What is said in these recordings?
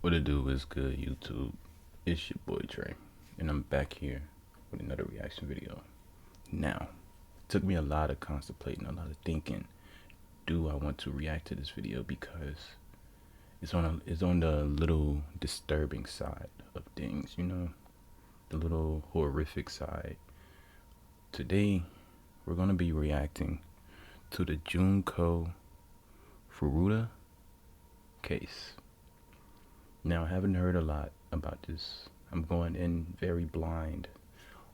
What it do is good, YouTube. It's your boy Drey, and I'm back here with another reaction video. Now, it took me a lot of contemplating, a lot of thinking. Do I want to react to this video because it's on the little disturbing side of things, you know, the little horrific side. Today, we're gonna be reacting to the junko furuta case. Now, I haven't heard a lot about this. I'm going in very blind.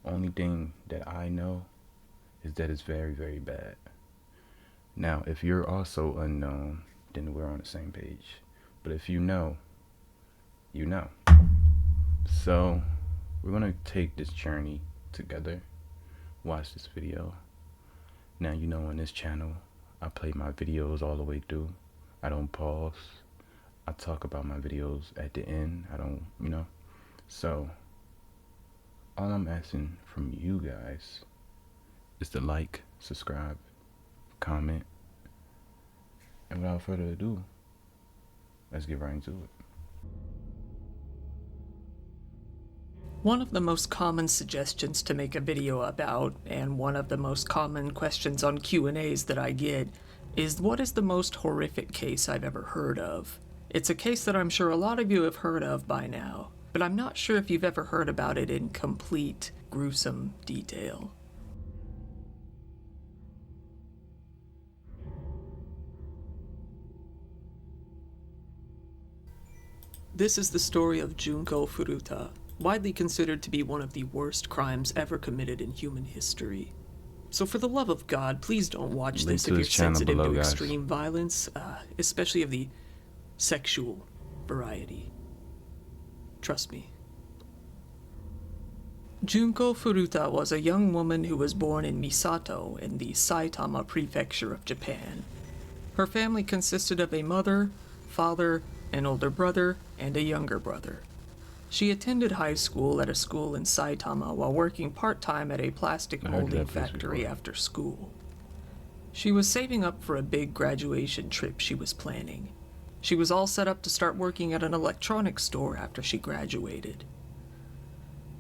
Only thing that I know is that it's very, very bad. Now, if you're also unknown, then we're on the same page. But if you know, you know. So, we're gonna take this journey together. Watch this video. Now, you know, on this channel, I play my videos all the way through. I don't pause. I talk about my videos at the end. I don't, you know. So, all I'm asking from you guys is to like, subscribe, comment, and without further ado, let's get right into it. One of the most common suggestions to make a video about, and one of the most common questions on Q&As that I get, is what is the most horrific case I've ever heard of? It's a case that I'm sure a lot of you have heard of by now, but I'm not sure if you've ever heard about it in complete, gruesome detail. This is the story of junko furuta, widely considered to be one of the worst crimes ever committed in human history. So for the love of God, please don't watch this if you're sensitive to extreme violence, especially of the sexual variety. Trust me. Junko Furuta was a young woman who was born in Misato in the Saitama prefecture of Japan. Her family consisted of a mother, father, an older brother, and a younger brother. She attended high school at a school in Saitama while working part-time at a plastic molding factory after school. She was saving up for a big graduation trip she was planning. She was all set up to start working at an electronics store after she graduated.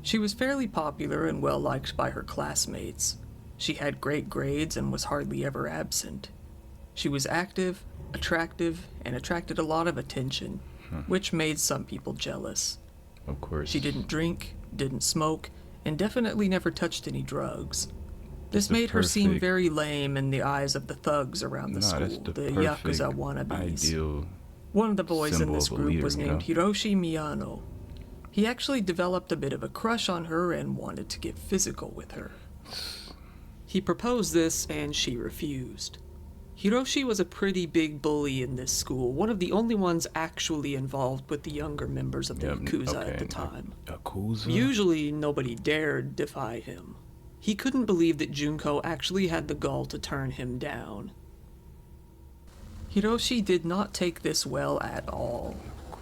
She was fairly popular and well-liked by her classmates. She had great grades and was hardly ever absent. She was active, attractive, and attracted a lot of attention, which made some people jealous. Of course. She didn't drink, didn't smoke, and definitely never touched any drugs. This made her seem very lame in the eyes of the thugs around the school, the Yakuza wannabes. Ideal. One of the boys in this group was named Hiroshi Miyano. He actually developed a bit of a crush on her and wanted to get physical with her. He proposed this and she refused. Hiroshi was a pretty big bully in this school, one of the only ones actually involved with the younger members of the Yakuza at the time. Yakuza? Usually nobody dared defy him. He couldn't believe that Junko actually had the gall to turn him down. Hiroshi did not take this well at all.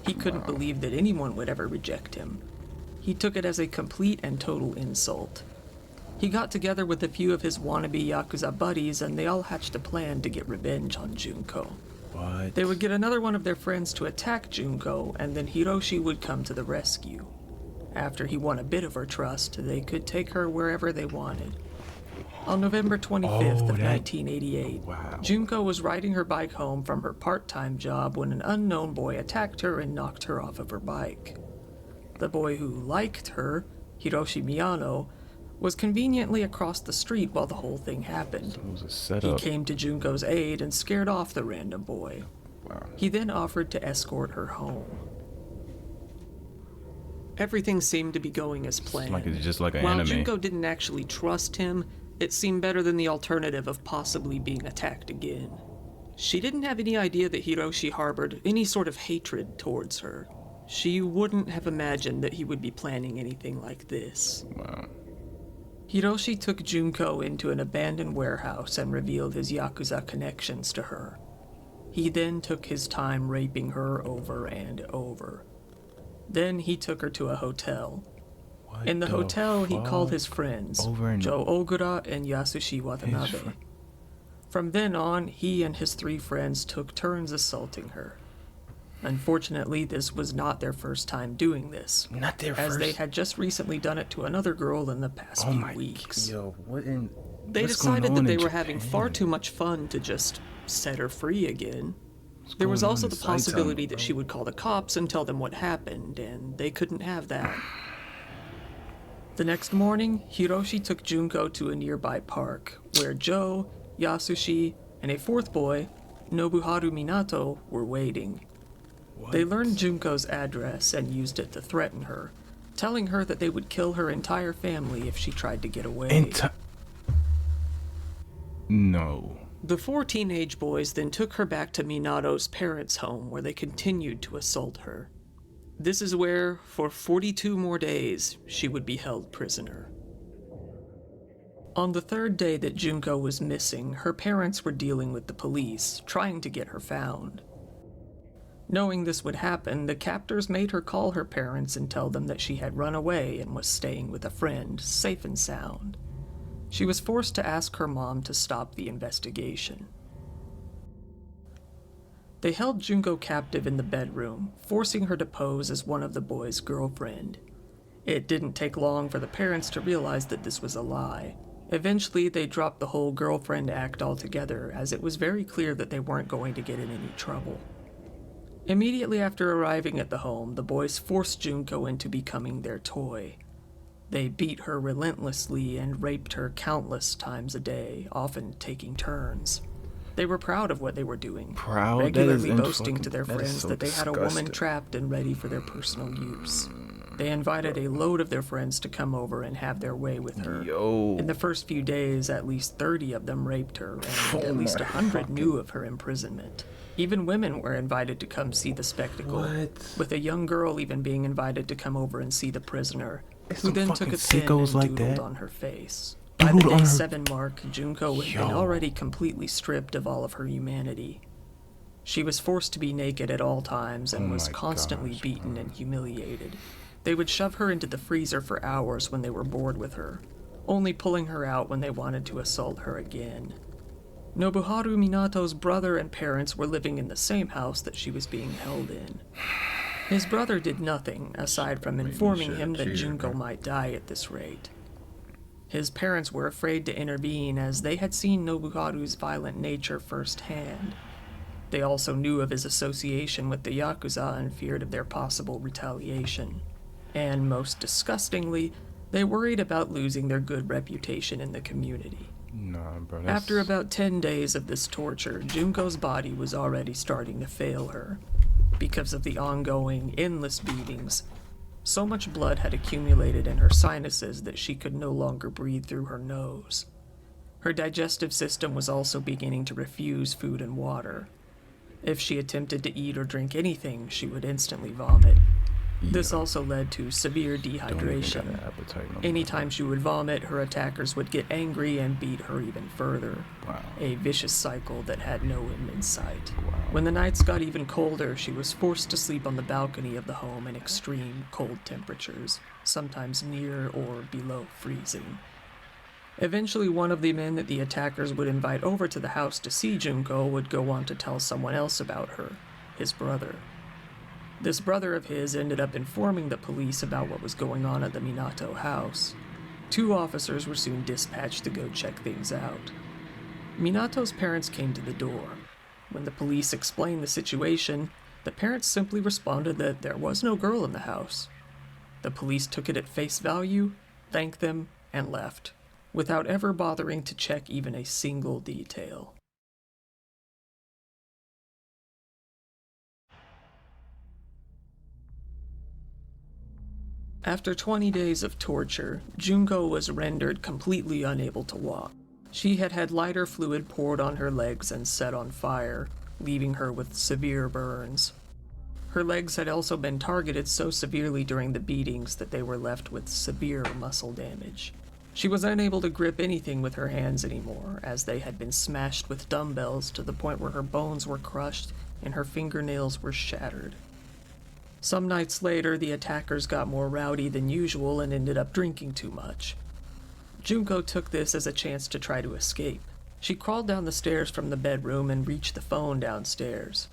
He couldn't believe that anyone would ever reject him. He took it as a complete and total insult. He got together with a few of his wannabe Yakuza buddies and they all hatched a plan to get revenge on Junko. What? They would get another one of their friends to attack Junko and then Hiroshi would come to the rescue. After he won a bit of her trust, they could take her wherever they wanted. On November 25th of 1988, Junko was riding her bike home from her part-time job when an unknown boy attacked her and knocked her off of her bike. The boy who liked her, Hiroshi Miyano, was conveniently across the street while the whole thing happened. So it was a setup. He came to Junko's aid and scared off the random boy. He then offered to escort her home. Everything seemed to be going as planned. It's just like an While anime. Junko didn't actually trust him, it seemed better than the alternative of possibly being attacked again. She didn't have any idea that Hiroshi harbored any sort of hatred towards her. She wouldn't have imagined that he would be planning anything like this. Wow. Hiroshi took Junko into an abandoned warehouse and revealed his Yakuza connections to her. He then took his time raping her over and over. Then he took her to a hotel. In the hotel, he called his friends, Joe Ogura and Yasushi Watanabe. From then on, he and his 3 friends took turns assaulting her. Unfortunately, this was not their first time doing this, Not their as first. they had just recently done it to another girl in the past Oh few my weeks. Yo, what in? They what's decided going that on they in were having far Japan? too much fun to just set her free again. What's There was going on also in the possibility Saitama, that bro? she would call the cops and tell them what happened, and they couldn't have that. The next morning, Hiroshi took Junko to a nearby park, where Joe, Yasushi, and a fourth boy, Nobuharu Minato, were waiting. What? They learned Junko's address and used it to threaten her, telling her that they would kill her entire family if she tried to get away. No. The four teenage boys then took her back to Minato's parents' home, where they continued to assault her. This is where, for 42 more days, she would be held prisoner. On the third day that Junko was missing, her parents were dealing with the police, trying to get her found. Knowing this would happen, the captors made her call her parents and tell them that she had run away and was staying with a friend, safe and sound. She was forced to ask her mom to stop the investigation. They held Junko captive in the bedroom, forcing her to pose as one of the boys' girlfriend. It didn't take long for the parents to realize that this was a lie. Eventually, they dropped the whole girlfriend act altogether, as it was very clear that they weren't going to get in any trouble. Immediately after arriving at the home, the boys forced Junko into becoming their toy. They beat her relentlessly and raped her countless times a day, often taking turns. They were proud of what they were doing, Proud? regularly boasting to their that is friends so that they had a woman disgusting. trapped and ready for their personal use. They invited a load of their friends to come over and have their way with her. Yo. In the first few days, at least 30 of them raped her, and Oh at least my 100 fucking- knew of her imprisonment. Even women were invited to come see the spectacle, What? with a young girl even being invited to come over and see the prisoner, There's who some then took fucking a pin and sickos like doodled that. on her face. By the Doodled on day her- 7 mark, Junko had been Yo. already completely stripped of all of her humanity. She was forced to be naked at all times and Oh was my constantly gosh, beaten bro. and humiliated. They would shove her into the freezer for hours when they were bored with her, only pulling her out when they wanted to assault her again. Nobuharu Minato's brother and parents were living in the same house that she was being held in. His brother did nothing, aside from informing him that Junko might die at this rate. His parents were afraid to intervene, as they had seen Nobuharu's violent nature firsthand. They also knew of his association with the Yakuza and feared of their possible retaliation. And most disgustingly, they worried about losing their good reputation in the community. Nah, bro. After about 10 days of this torture, Junko's body was already starting to fail her. Because of the ongoing, endless beatings, so much blood had accumulated in her sinuses that she could no longer breathe through her nose. Her digestive system was also beginning to refuse food and water. If she attempted to eat or drink anything, she would instantly vomit. This also led to severe Don't even got dehydration. an appetite no more. Anytime she would vomit, her attackers would get angry and beat her even further. Wow. A vicious cycle that had no end in sight. Wow. When the nights got even colder, she was forced to sleep on the balcony of the home in extreme cold temperatures, sometimes near or below freezing. Eventually, one of the men that the attackers would invite over to the house to see Junko would go on to tell someone else about her, his brother. This brother of his ended up informing the police about what was going on at the Minato house. 2 officers were soon dispatched to go check things out. Minato's parents came to the door. When the police explained the situation, the parents simply responded that there was no girl in the house. The police took it at face value, thanked them, and left, without ever bothering to check even a single detail. After 20 days of torture, Junko was rendered completely unable to walk. She had had lighter fluid poured on her legs and set on fire, leaving her with severe burns. Her legs had also been targeted so severely during the beatings that they were left with severe muscle damage. She was unable to grip anything with her hands anymore, as they had been smashed with dumbbells to the point where her bones were crushed and her fingernails were shattered. Some nights later, the attackers got more rowdy than usual and ended up drinking too much. Junko took this as a chance to try to escape. She crawled down the stairs from the bedroom and reached the phone downstairs.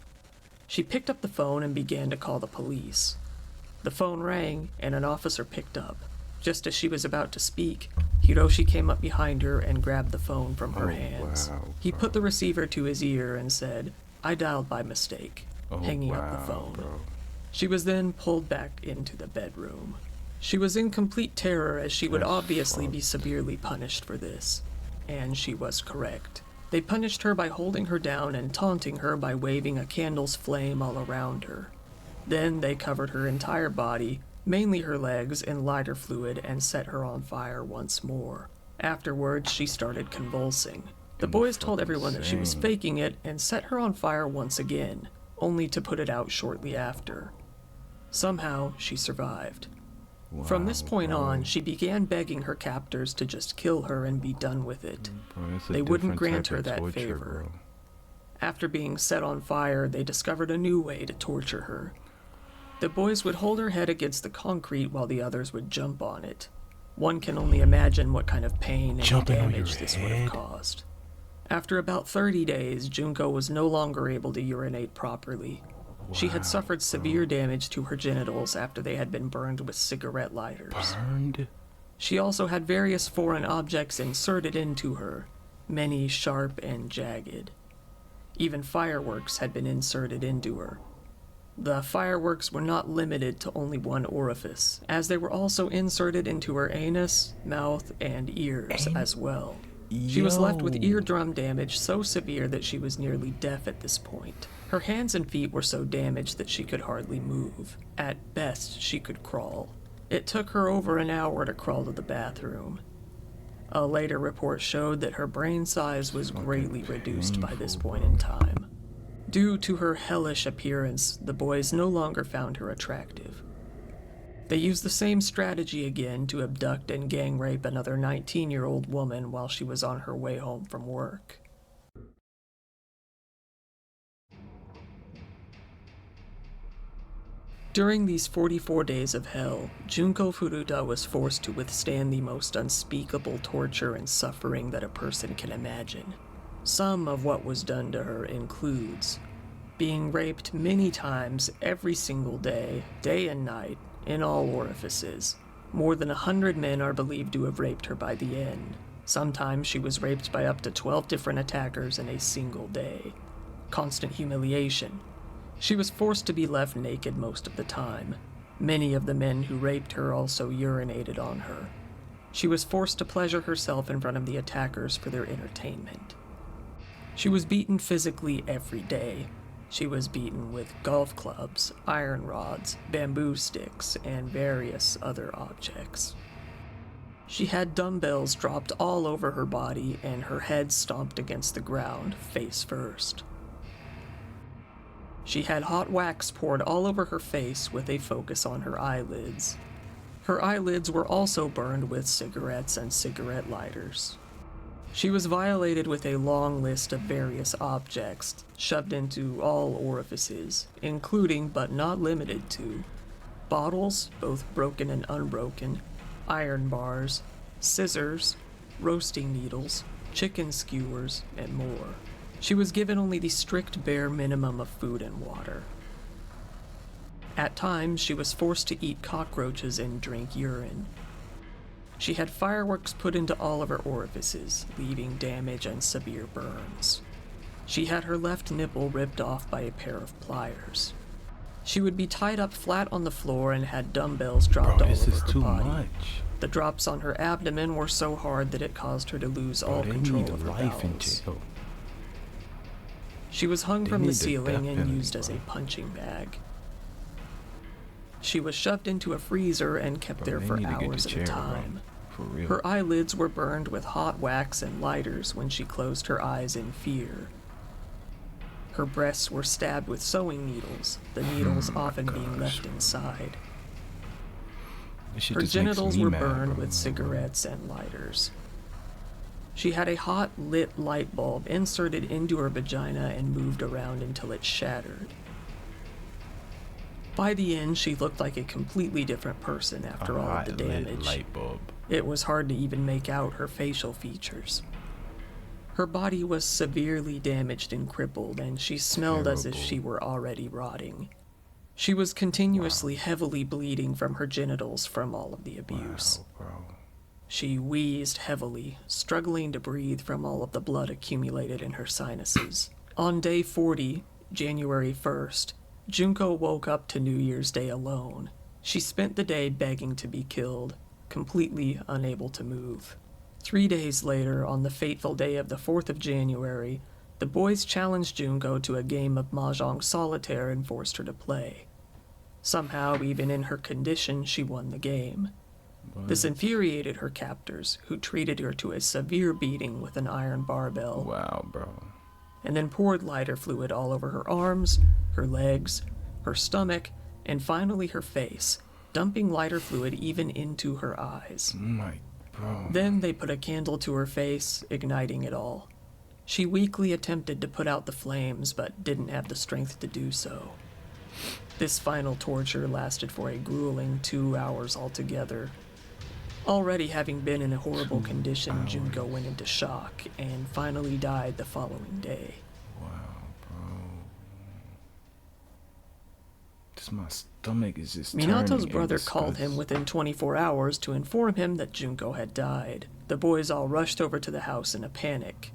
She picked up the phone and began to call the police. The phone rang, and an officer picked up. Just as she was about to speak, Hiroshi came up behind her and grabbed the phone from her hands. Wow, he put the receiver to his ear and said, "I dialed by mistake," hanging up the wow, phone. bro. She was then pulled back into the bedroom. She was in complete terror, as she would That's obviously be fucked. severely punished for this. And she was correct. They punished her by holding her down and taunting her by waving a candle's flame all around her. Then they covered her entire body, mainly her legs, in lighter fluid and set her on fire once more. Afterwards, she started convulsing. The boys told everyone that she was Insane. faking it and set her on fire once again, only to put it out shortly after. Somehow, she survived. From this Wow, point bro. on, she began begging her captors to just kill her and be done with it. Bro, it's a They wouldn't different grant type her of that torture, favor. bro. After being set on fire, they discovered a new way to torture her. The boys would hold her head against the concrete while the others would jump on it. One can only imagine what kind of pain and Jumping on damage your this would have head? caused. After about 30 days, Junko was no longer able to urinate properly. She had suffered severe damage to her genitals after they had been burned with cigarette lighters. Burned? She also had various foreign objects inserted into her, many sharp and jagged. Even fireworks had been inserted into her. The fireworks were not limited to only one orifice, as they were also inserted into her anus, mouth, and ears as well. She was left with eardrum damage so severe that she was nearly deaf at this point. Her hands and feet were so damaged that she could hardly move. At best, she could crawl. It took her over an hour to crawl to the bathroom. A later report showed that her brain size was greatly reduced by this point in time. Due to her hellish appearance, the boys no longer found her attractive. They used the same strategy again to abduct and gang rape another 19-year-old woman while she was on her way home from work. During these 44 days of hell, Junko Furuta was forced to withstand the most unspeakable torture and suffering that a person can imagine. Some of what was done to her includes being raped many times every single day, day and night, in all orifices. More than 100 men are believed to have raped her by the end. Sometimes she was raped by up to 12 different attackers in a single day. Constant humiliation. She was forced to be left naked most of the time. Many of the men who raped her also urinated on her. She was forced to pleasure herself in front of the attackers for their entertainment. She was beaten physically every day. She was beaten with golf clubs, iron rods, bamboo sticks, and various other objects. She had dumbbells dropped all over her body and her head stomped against the ground, face first. She had hot wax poured all over her face with a focus on her eyelids. Her eyelids were also burned with cigarettes and cigarette lighters. She was violated with a long list of various objects shoved into all orifices, including but not limited to bottles, both broken and unbroken, iron bars, scissors, roasting needles, chicken skewers, and more. She was given only the strict bare minimum of food and water. At times, she was forced to eat cockroaches and drink urine. She had fireworks put into all of her orifices, leaving damage and severe burns. She had her left nipple ripped off by a pair of pliers. She would be tied up flat on the floor and had dumbbells dropped all This over is her too body. much. The drops on her abdomen were so hard that it caused her to lose all They control need of her life in bowels. jail. She was hung They from the need the ceiling death and penalty, used as a bro. punching bag. She was shoved into a freezer and kept there They for need to get hours the at chair, a bro. time. For real. Her eyelids were burned with hot wax and lighters when she closed her eyes in fear. Her breasts were stabbed with sewing needles, the needles often being left inside. This shit Her just makes genitals me were mad, burned bro. with cigarettes and lighters. She had a hot, lit light bulb inserted into her vagina and moved around until it shattered. By the end, she looked like a completely different person after all of the hot lit damage. light bulb. It was hard to even make out her facial features. Her body was severely damaged and crippled, and she smelled as if Terrible. she were already rotting. She was continuously heavily bleeding from her genitals from all of the abuse. Wow, bro. She wheezed heavily, struggling to breathe from all of the blood accumulated in her sinuses. On day 40, January 1st, Junko woke up to New Year's Day alone. She spent the day begging to be killed, completely unable to move. 3 days later, on the fateful day of the 4th of January, the boys challenged Junko to a game of mahjong solitaire and forced her to play. Somehow, even in her condition, she won the game. What? This infuriated her captors, who treated her to a severe beating with an iron barbell, Wow, bro. and then poured lighter fluid all over her arms, her legs, her stomach, and finally her face, dumping lighter fluid even into her eyes. My, bro. Then they put a candle to her face, igniting it all. She weakly attempted to put out the flames, but didn't have the strength to do so. This final torture lasted for a grueling 2 hours altogether. Already having been in a horrible condition, Junko went into shock and finally died the following day. Wow, bro. My stomach is just Minato's turning in brother called disgust. him within 24 hours to inform him that Junko had died. The boys all rushed over to the house in a panic.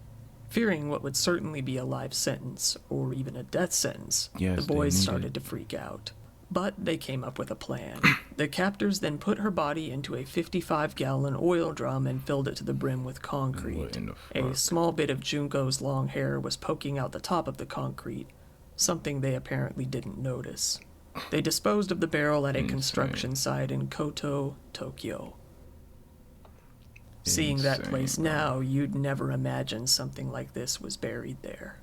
Fearing what would certainly be a life sentence, or even a death sentence, Yes, the they boys needed- started to freak out. But they came up with a plan. The captors then put her body into a 55-gallon oil drum and filled it to the brim with concrete. What in the A fuck? small bit of Junko's long hair was poking out the top of the concrete, something they apparently didn't notice. They disposed of the barrel at a construction site in Koto, Tokyo. Seeing that Insane, place bro. now, you'd never imagine something like this was buried there.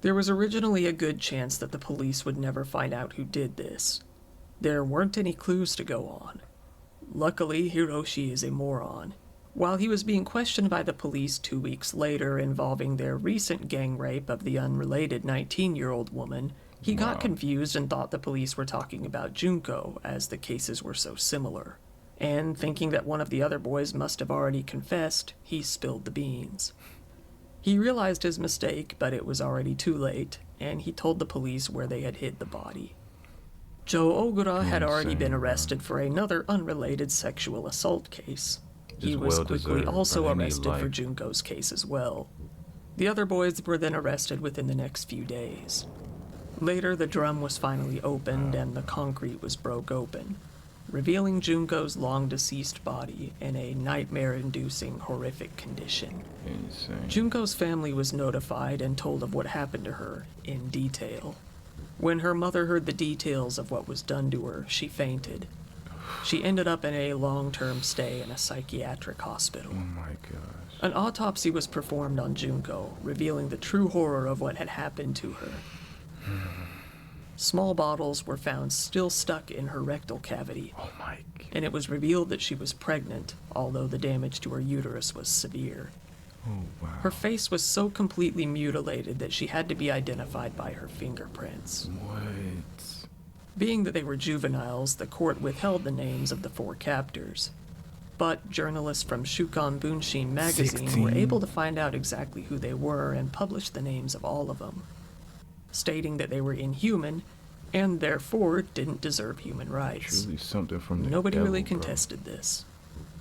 There was originally a good chance that the police would never find out who did this. There weren't any clues to go on. Luckily, Hiroshi is a moron. While he was being questioned by the police 2 weeks later involving their recent gang rape of the unrelated 19-year-old woman, he got Wow. confused and thought the police were talking about Junko, as the cases were so similar. And thinking that one of the other boys must have already confessed, he spilled the beans. He realized his mistake, but it was already too late, and he told the police where they had hid the body. Joe Ogura had already been Insane, bro. arrested for another unrelated sexual assault case. He Just was well quickly deserved, also bro. They need arrested for life. Junko's case as well. The other boys were then arrested within the next few days. Later, the drum was finally opened and the concrete was broke open, revealing Junko's long-deceased body in a nightmare-inducing, horrific condition. Insane. Junko's family was notified and told of what happened to her in detail. When her mother heard the details of what was done to her, she fainted. She ended up in a long-term stay in a psychiatric hospital. Oh my gosh. An autopsy was performed on Junko, revealing the true horror of what had happened to her. Small bottles were found still stuck in her rectal cavity, Oh my god. and it was revealed that she was pregnant, although the damage to her uterus was severe. Oh wow. Her face was so completely mutilated that she had to be identified by her fingerprints. What? Being that they were juveniles, the court withheld the names of the 4 captors. But journalists from Shukan Bunshin magazine 16. were able to find out exactly who they were and published the names of all of them, stating that they were inhuman and therefore didn't deserve human rights. Truly something from the Nobody devil, really bro. contested this.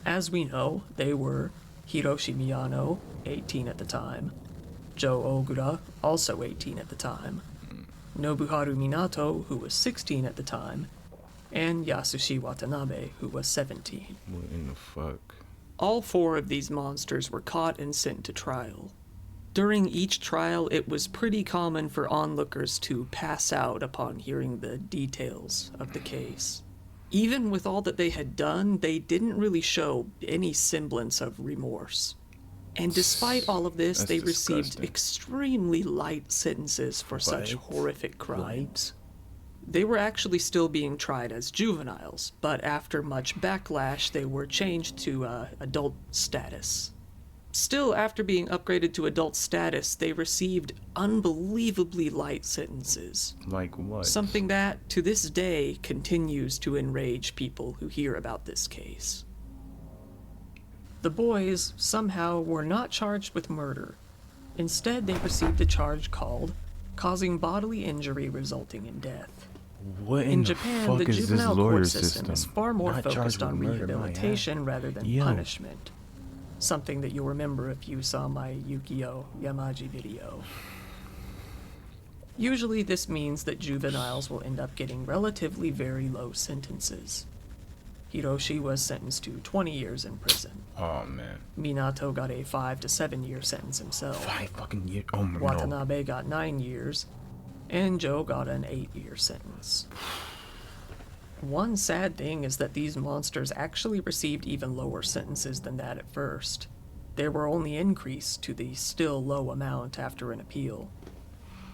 As we know, they were Hiroshi Miyano, 18 at the time, Joe Ogura, also 18 at the time, Nobuharu Minato, who was 16 at the time, and Yasushi Watanabe, who was 17. What in the fuck? All 4 of these monsters were caught and sent to trial. During each trial, it was pretty common for onlookers to pass out upon hearing the details of the case. Even with all that they had done, they didn't really show any semblance of remorse. And despite all of this, That's they received disgusting. extremely light sentences for such Light? horrific crimes. They were actually still being tried as juveniles, but after much backlash, they were changed to adult status. Still, after being upgraded to adult status, they received unbelievably light sentences. Like what? Something that, to this day, continues to enrage people who hear about this case. The boys, somehow, were not charged with murder. Instead, they received a charge called causing bodily injury resulting in death. What In the Japan, fuck the is this juvenile lawyer court system is far more Not focused charged on with murder, my rehabilitation rather than Yo. punishment. Something that you'll remember if you saw my Yukio Yamaji video. Usually this means that juveniles will end up getting relatively very low sentences. Hiroshi was sentenced to 20 years in prison. Oh man. Minato got a 5 to 7 year sentence himself. 5 fucking years. Oh no. Watanabe got 9 years, and Joe got an 8-year sentence. One sad thing is that these monsters actually received even lower sentences than that at first. They were only increased to the still low amount after an appeal.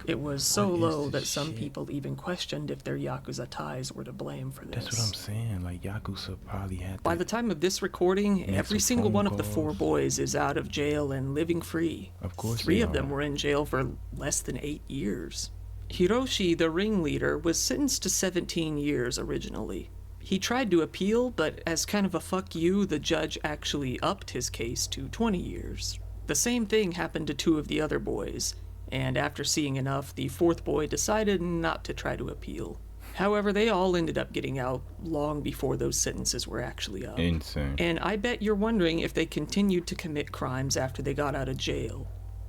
It was so What is low this that some shit? people even questioned if their Yakuza ties were to blame for this. That's what I'm saying. Like Yakuza probably had. By the time of this recording, Make every some single phone one of the calls. 4 boys is out of jail and living free. Of course 3 they of them are. were in jail for less than 8 years. Hiroshi, the ringleader, was sentenced to 17 years originally. He tried to appeal, but as kind of a fuck you, the judge actually upped his case to 20 years. The same thing happened to 2 of the other boys, and after seeing enough, the 4th boy decided not to try to appeal. However, they all ended up getting out long before those sentences were actually up. Insane. And I bet you're wondering if they continued to commit crimes after they got out of jail.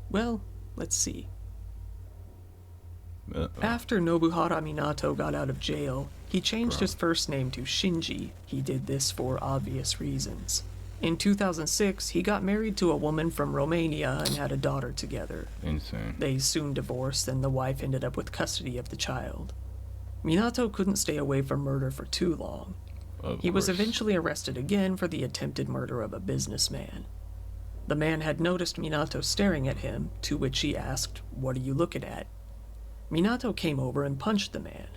Well, let's see. After Nobuhara Minato got out of jail, he changed his first name to Shinji. He did this for obvious reasons. In 2006, he got married to a woman from Romania and had a daughter together. Insane. They soon divorced, and the wife ended up with custody of the child. Minato couldn't stay away from murder for too long. He was eventually arrested again for the attempted murder of a businessman. The man had noticed Minato staring at him, to which he asked, "What are you looking at?" Minato came over and punched the man.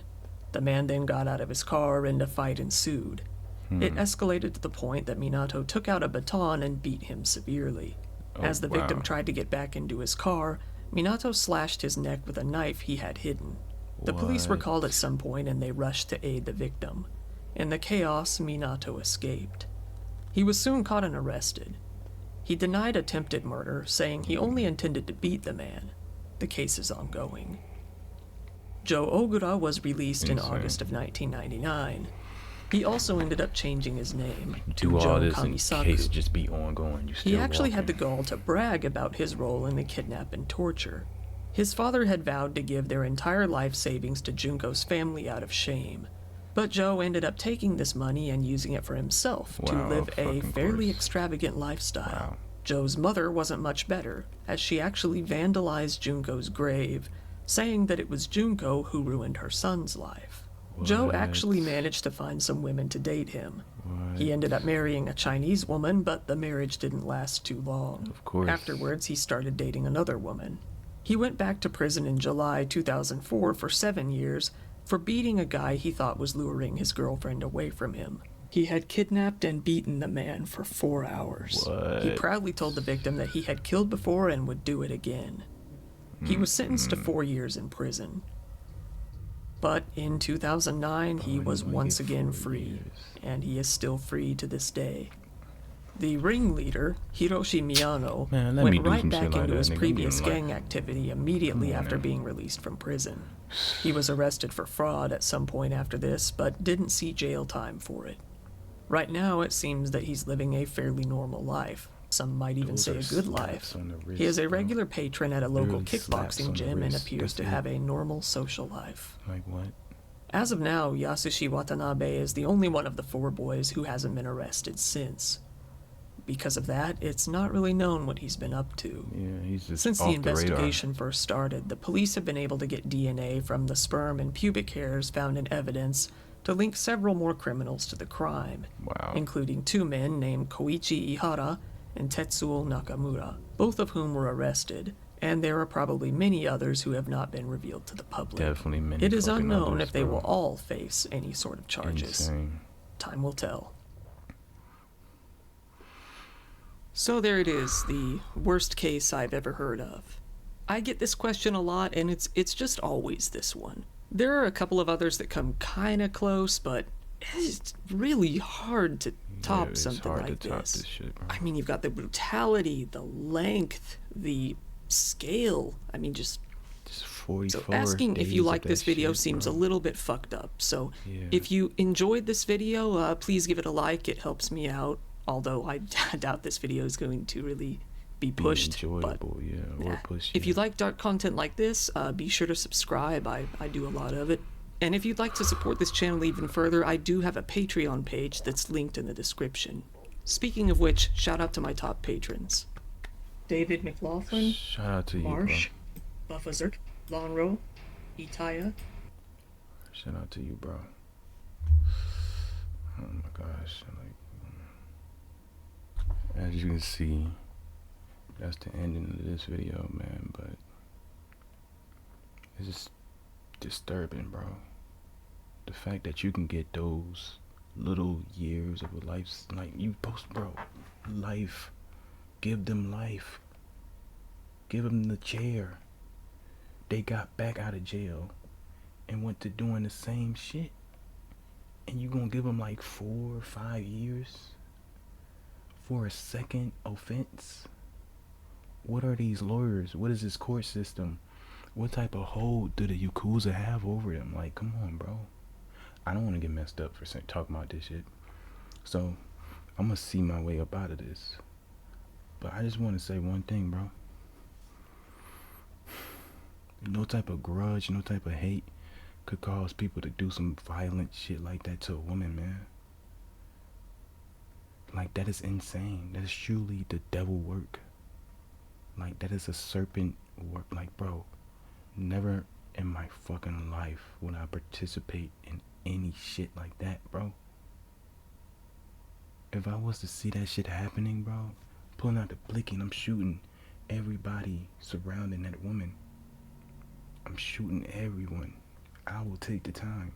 The man then got out of his car and a fight ensued. It escalated to the point that Minato took out a baton and beat him severely. As the victim tried to get back into his car, Minato slashed his neck with a knife he had hidden. The police were called at some point and they rushed to aid the victim. In the chaos, Minato escaped. He was soon caught and arrested. He denied attempted murder, saying he only intended to beat the man. The case is ongoing. Joe Ogura was released in Insane. August of 1999. He also ended up changing his name Do to all Joe this in Kamisaku. case just be ongoing. You still He actually had the walking. gall to brag about his role in the kidnap and torture. His father had vowed to give their entire life savings to Junko's family out of shame. But Joe ended up taking this money and using it for himself to Wow, live a fucking fairly course. extravagant lifestyle. Wow. Joe's mother wasn't much better, as she actually vandalized Junko's grave, saying that it was Junko who ruined her son's life. Joe What? actually managed to find some women to date him. He What? ended up marrying a Chinese woman, but the marriage didn't last too long. Of course. Afterwards, he started dating another woman. He went back to prison in July 2004 for 7 years for beating a guy he thought was luring his girlfriend away from him. He had kidnapped and beaten the man for 4 hours. He What? proudly told the victim that he had killed before and would do it again. He was sentenced to 4 years in prison. But in 2009, he Oh, was you only once get again 4 free, years. and he is still free to this day. The ringleader, Hiroshi Miyano, Man, let me went do right some back shit like into that, his nigga. I'm previous getting gang activity immediately Come on after now. being released from prison. He was arrested for fraud at some point after this, but didn't see jail time for it. Right now, it seems that he's living a fairly normal life. Some might even Those say are a good life. slaps on the wrist, He is a bro. regular patron at a local Literally slaps kickboxing on the gym and wrist. appears to That's it. have a normal social life. Like what? As of now, Yasushi Watanabe is the only one of the 4 boys who hasn't been arrested since. Because of that, it's not really known what he's been up to. Yeah, he's just Since the off radar. investigation first started, the police have been able to get DNA from the sperm and pubic hairs found in evidence to link several more criminals to the crime, Wow. including 2 men named Koichi Ihara and Tetsuo Nakamura, both of whom were arrested, and there are probably many others who have not been revealed to the public. Definitely many. It is fucking unknown others, if they bro. will all face any sort of charges. Insane. Time will tell. So there it is, the worst case I've ever heard of. I get this question a lot, and it's just always this one. There are a couple of others that come kinda close, but it's really hard to top it's something hard like to top this. this shit, bro. I mean, you've got the brutality, the length, the scale. I mean, just 44 so asking if days you of like this that video shit, seems a bro. little bit fucked up. So Yeah. if you enjoyed this video, please give it a like. It helps me out. Although I doubt this video is going to really be pushed. Enjoyable, but yeah, or push. if you yeah. like dark content like this, be sure to subscribe. I do a lot of it. And if you'd like to support this channel even further, I do have a Patreon page that's linked in the description. Speaking of which, shout out to my top patrons. David McLaughlin, Shout out to you, Marsh, Buffazert, Lonro, Itaya. bro. Shout out to you, bro. Oh my gosh. Like, as you can see, that's the ending of this video, man, but it's just disturbing, bro. The fact that you can get those little years of a life, like you post, bro, life, give them life, give them the chair. They got back out of jail and went to doing the same shit, and you gonna give them like 4 or 5 years for a second offense? What are these lawyers? What is this court system? What type of hold do the Yakuza have over them? Like, come on, bro. I don't want to get messed up for talking about this shit. So, I'm going to see my way up out of this. But I just want to say one thing, bro. No type of grudge, no type of hate could cause people to do some violent shit like that to a woman, man. Like, that is insane. That is truly the devil work. Like, that is a serpent work. Like, bro, never in my fucking life would I participate in any shit like that, bro. If I was to see that shit happening, bro, pulling out the blicky and I'm shooting everybody surrounding that woman. I'm shooting everyone. I will take the time.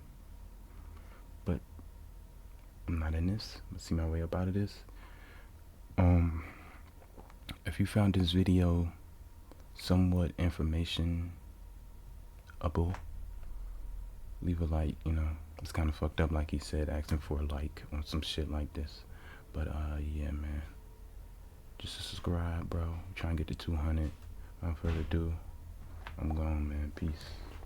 But I'm not in this. I'm gonna see my way up out of this. If you found this video somewhat informationable, leave a like. You know, it's kind of fucked up, like he said, asking for a like on some shit like this. But yeah, man, just subscribe, bro. I'm trying to get to 200. Without further ado, I'm gone, man. Peace.